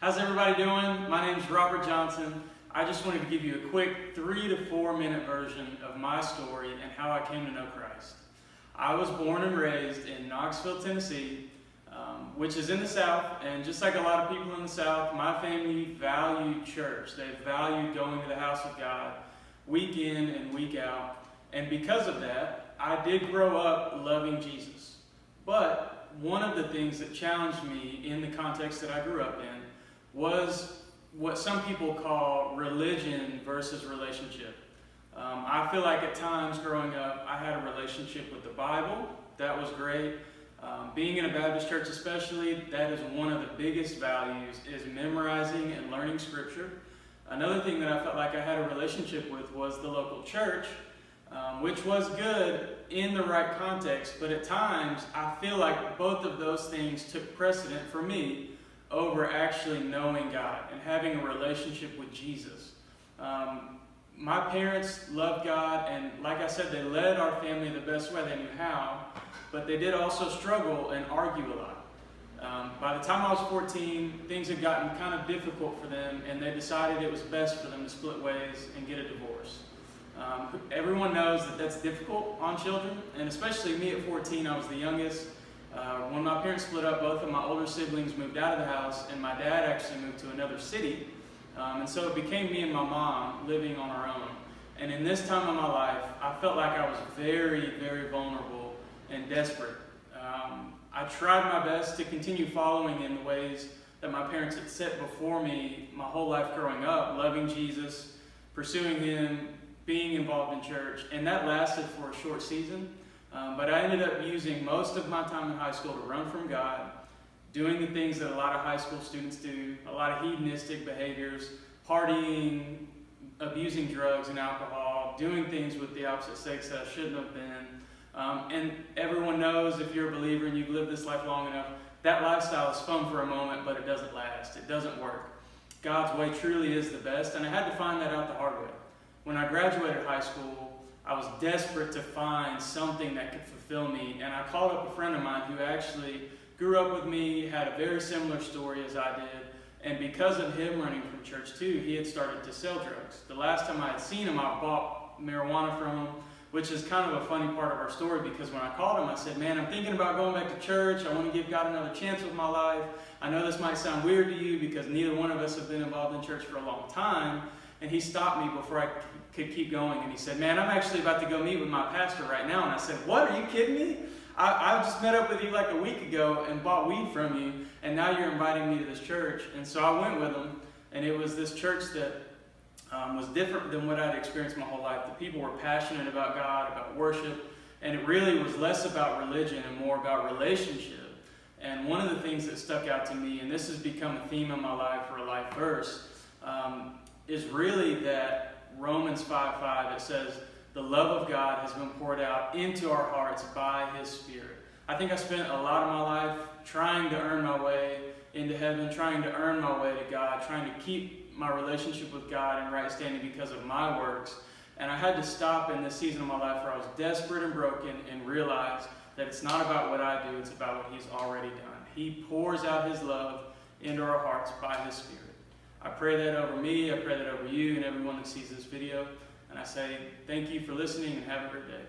How's everybody doing? My name is Robert Johnson. I just wanted to give you a quick 3 to 4 minute version of my story and how I came to know Christ. I was born and raised in Knoxville, Tennessee, which is in the South, and just like a lot of people in the South, my family valued church. They valued going to the house of God week in and week out, and because of that, I did grow up loving Jesus. But one of the things that challenged me in the context that I grew up in was what some people call religion versus relationship. I feel like at times growing up, I had a relationship with the Bible. That was great. Being in a Baptist church especially, that is one of the biggest values, is memorizing and learning scripture. Another thing that I felt like I had a relationship with was the local church, which was good in the right context, but at times I feel like both of those things took precedent for me over actually knowing God and having a relationship with Jesus. My parents loved God, and like I said, they led our family the best way they knew how, but they did also struggle and argue a lot. By the time I was 14, things had gotten kind of difficult for them, and they decided it was best for them to split ways and get a divorce. Everyone knows that that's difficult on children, and especially me at 14, I was the youngest. When my parents split up, both of my older siblings moved out of the house, and my dad actually moved to another city. And so it became me and my mom living on our own. And in this time of my life, I felt like I was very, very vulnerable and desperate. I tried my best to continue following in the ways that my parents had set before me my whole life growing up, loving Jesus, pursuing Him, being involved in church, and that lasted for a short season. But I ended up using most of my time in high school to run from God, doing the things that a lot of high school students do, a lot of hedonistic behaviors, partying, abusing drugs and alcohol, doing things with the opposite sex that I shouldn't have been. And everyone knows, if you're a believer and you've lived this life long enough, that lifestyle is fun for a moment, but it doesn't last. It doesn't work. God's way truly is the best, and I had to find that out the hard way. When I graduated high school, I was desperate to find something that could fulfill me, and I called up a friend of mine who actually grew up with me, had a very similar story as I did, and because of him running from church too, he had started to sell drugs. The last time I had seen him, I bought marijuana from him, which is kind of a funny part of our story, because when I called him, I said, man, I'm thinking about going back to church. I want to give God another chance with my life. I know this might sound weird to you because neither one of us have been involved in church for a long time. And he stopped me before I could keep going, and he said, man, I'm actually about to go meet with my pastor right now. And I said, what, are you kidding me? I just met up with you like a week ago and bought weed from you, and now you're inviting me to this church. And so I went with him, and it was this church that was different than what I'd experienced my whole life. The people were passionate about God, about worship, and it really was less about religion and more about relationship. And one of the things that stuck out to me, and this has become a theme in my life for a life verse, is really that Romans 5:5, it says, the love of God has been poured out into our hearts by His Spirit. I think I spent a lot of my life trying to earn my way into heaven, trying to earn my way to God, trying to keep my relationship with God in right standing because of my works. And I had to stop in this season of my life where I was desperate and broken and realized that it's not about what I do, it's about what He's already done. He pours out His love into our hearts by His Spirit. I pray that over me, I pray that over you and everyone that sees this video. And I say thank you for listening and have a great day.